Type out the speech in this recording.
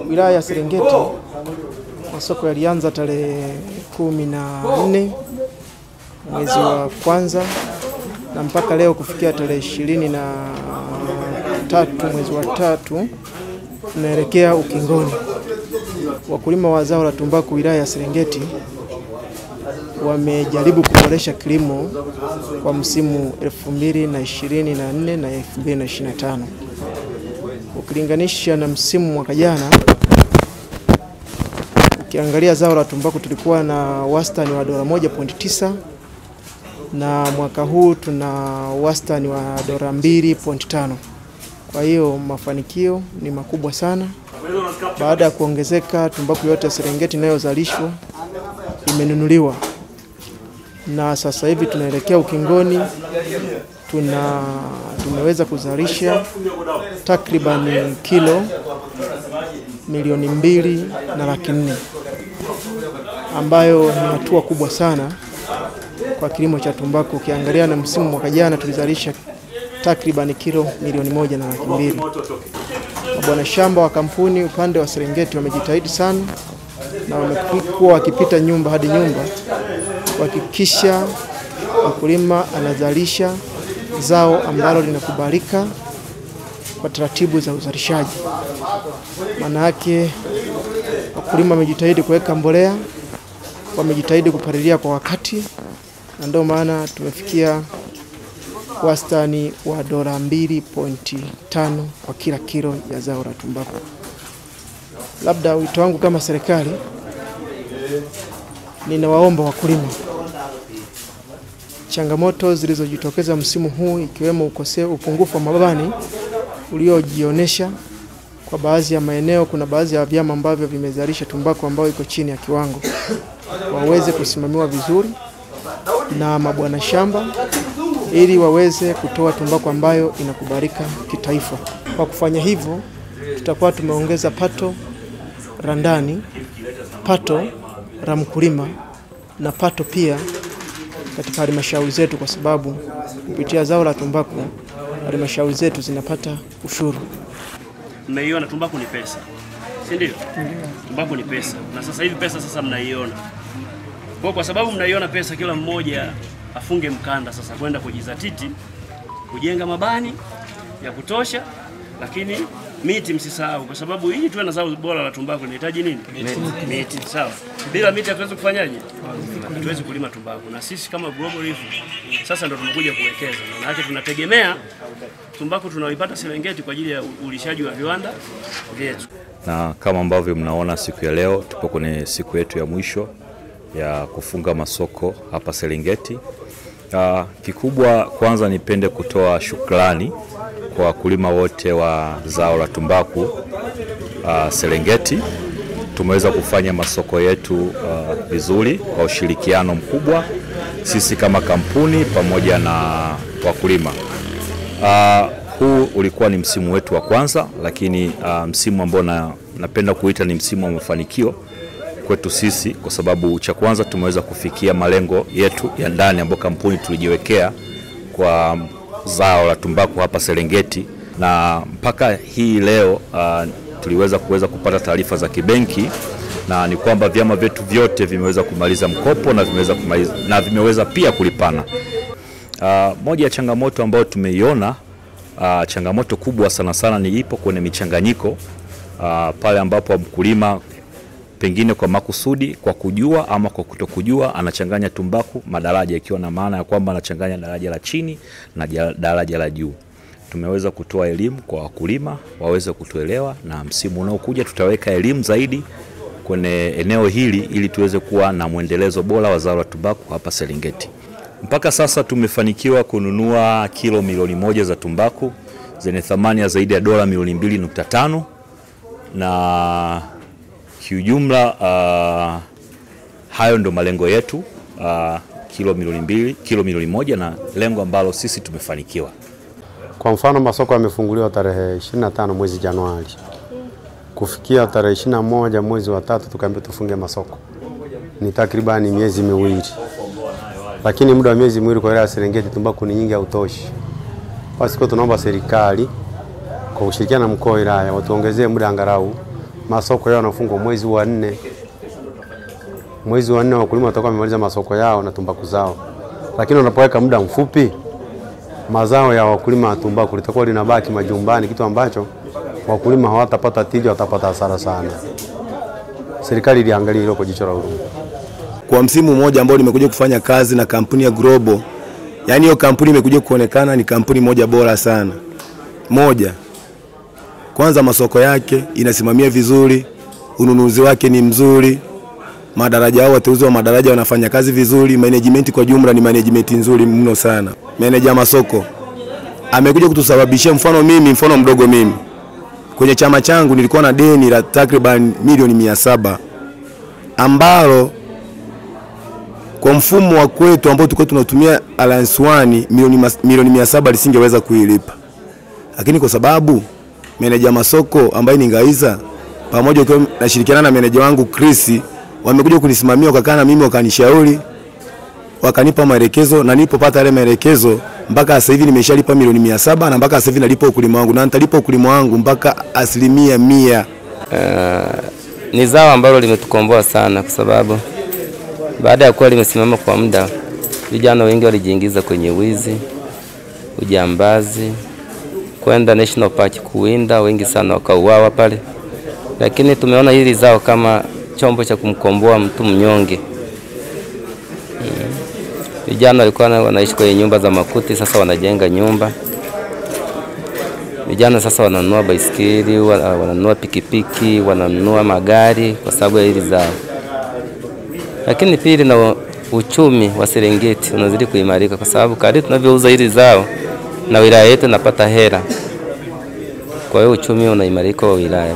Wilaya ya Serengeti masoko yalianza tarehe 14 mwezi wa kwanza na mpaka leo kufikia tarehe 23 mwezi wa 3 tunaelekea ukingoni. Wakulima wa zao la tumbaku wilaya ya Serengeti wamejaribu kuboresha kilimo kwa msimu 2024 na 2025. Ukilinganisha na msimu mwaka jana, ukiangalia zao la tumbaku tulikuwa na wastani wa dola 1.9 na mwaka huu tuna wastani wa dola 2.5. Kwa hiyo mafanikio ni makubwa sana. Baada ya kuongezeka, tumbaku yote ya Serengeti inayozalishwa imenunuliwa. Na sasa hivi tunaelekea ukingoni, tumeweza kuzalisha takriban kilo 2,200,400, ambayo ni hatua kubwa sana kwa kilimo cha tumbaku. Ukiangalia na msimu mwaka jana tulizalisha takriban kilo 1,200,000. Bwana shamba wa kampuni upande wa Serengeti wamejitahidi sana na wamekuwa wakipita nyumba hadi nyumba kuhakikisha mkulima anazalisha zao ambalo linakubalika kwa taratibu za uzalishaji. Maana yake wakulima wamejitahidi kuweka mbolea, wamejitahidi kupalilia kwa wakati, na ndio maana tumefikia wastani wa dola 2.5 kwa kila kilo ya zao la tumbaku. Labda wito wangu kama serikali, ninawaomba wakulima, changamoto zilizojitokeza msimu huu ikiwemo upungufu wa mabani uliojionesha kwa baadhi ya maeneo, kuna baadhi ya vyama ambavyo vimezalisha tumbaku ambayo iko chini ya kiwango, waweze kusimamiwa vizuri na mabwana shamba ili waweze kutoa tumbaku ambayo inakubalika kitaifa. Kwa kufanya hivyo, tutakuwa tumeongeza pato la ndani, pato la mkulima na pato pia katika halmashauri zetu, kwa sababu kupitia zao la tumbaku halmashauri zetu zinapata ushuru. Mmeiona tumbaku ni pesa, si ndio? Tumbaku ni pesa, na sasa hivi pesa sasa mnaiona. Kwa sababu mnaiona pesa, kila mmoja afunge mkanda sasa kwenda kujizatiti kujenga mabani ya kutosha, lakini miti msisahau, kwa sababu hii tuwe na zao bora la tumbaku linahitaji nini? Miti. Sawa. Bila miti hatuwezi kufanyaje? Hatuwezi kulima tumbaku. Na sisi kama Global Reef sasa ndo tumekuja kuwekeza. Maana yake tunategemea tumbaku tunaoipata Serengeti kwa ajili ya ulishaji wa viwanda vyetu. Na kama ambavyo mnaona siku ya leo tupo kwenye siku yetu ya mwisho ya kufunga masoko hapa Serengeti. Kikubwa kwanza nipende kutoa shukrani kwa wakulima wote wa zao la tumbaku Serengeti. Tumeweza kufanya masoko yetu vizuri kwa ushirikiano mkubwa, sisi kama kampuni pamoja na wakulima. Huu ulikuwa ni msimu wetu wa kwanza, lakini msimu ambao napenda kuita ni msimu wa mafanikio kwetu sisi, kwa sababu cha kwanza tumeweza kufikia malengo yetu ya ndani ambayo kampuni tulijiwekea kwa zao la tumbaku hapa Serengeti, na mpaka hii leo tuliweza kupata taarifa za kibenki, na ni kwamba vyama vyetu vyote vimeweza kumaliza mkopo na vimeweza pia kulipana. Moja ya changamoto ambayo tumeiona, changamoto kubwa sana ni ipo kwenye michanganyiko, pale ambapo mkulima pengine kwa makusudi, kwa kujua ama kwa kutokujua, anachanganya tumbaku madaraja, ikiwa na maana ya kwamba anachanganya daraja la chini na daraja la juu. Tumeweza kutoa elimu kwa wakulima waweze kutuelewa, na msimu unaokuja tutaweka elimu zaidi kwenye eneo hili ili tuweze kuwa na mwendelezo bora wa zao la tumbaku hapa Serengeti. Mpaka sasa tumefanikiwa kununua kilo 1,000,000 za tumbaku zenye thamani ya zaidi ya dola 2.5, na kiujumla hayo ndo malengo yetu, kilo 2,000,000, kilo 1,000,000, na lengo ambalo sisi tumefanikiwa. Kwa mfano masoko yamefunguliwa tarehe 25 mwezi Januari. Kufikia tarehe 21 mwezi wa 3 tukaambia tufunge masoko. Ni takribani miezi miwili. Lakini muda wa miezi miwili kwa wilaya ya Serengeti tumbaku ni nyingi hautoshi. Basi kwa tunaomba serikali kwa kushirikiana na mkoa wa wilaya watuongezee muda angalau masoko yao yanafungwa mwezi wa 4. Mwezi wa 4 wakulima watakuwa wamemaliza masoko yao na tumbaku zao. Lakini unapoweka muda mfupi, mazao ya wakulima wa tumbaku litakuwa linabaki majumbani, kitu ambacho wakulima hawatapata tija, watapata hasara sana. Serikali iliangalia hilo kwa jicho la huruma. Kwa msimu mmoja ambao nimekuja kufanya kazi na kampuni ya Global, yani hiyo kampuni imekuja kuonekana ni kampuni moja bora sana. Moja, kwanza masoko yake inasimamia vizuri, ununuzi wake ni mzuri, madaraja hao wateuzi wa madaraja wanafanya kazi vizuri, management kwa jumla ni management nzuri mno sana. Meneja masoko amekuja kutusababishia, mfano mdogo mimi. Kwenye chama changu nilikuwa na deni la takriban milioni 700 ambalo kwa mfumo wa kwetu ambao tulikuwa tunatumia Alliance One milioni 700 lisingeweza kuilipa. Lakini kwa sababu meneja masoko ambaye ni Ngaiza pamoja na shirikiana na meneja wangu Chris wamekuja kunisimamia, wakakaa na mimi wakanishauri, wakanipa maelekezo, na nilipopata yale maelekezo mpaka sasa hivi nimeshalipa milioni 700 na mpaka sasa hivi nalipa ukulima wangu na nitalipa ukulima wangu mpaka 100%. Ni zao ambalo limetukomboa sana kwa sababu baada ya kuwa limesimama kwa muda, vijana wengi walijiingiza kwenye wizi, ujambazi, kwenda National Park kuwinda, wengi sana wakauawa pale. Lakini tumeona hili zao kama chombo cha kumkomboa mtu mnyonge. Vijana walikuwa wanaishi kwenye nyumba za makuti, sasa wanajenga nyumba. Vijana sasa wananunua baisikeli, wananunua pikipiki, wananunua magari kwa sababu ya hili zao. Lakini pili, na uchumi wa Serengeti unazidi kuimarika kwa sababu kadri tunavyouza hili zao na wilaya yetu inapata hela. Kwa hiyo uchumi unaimarika wa wilaya.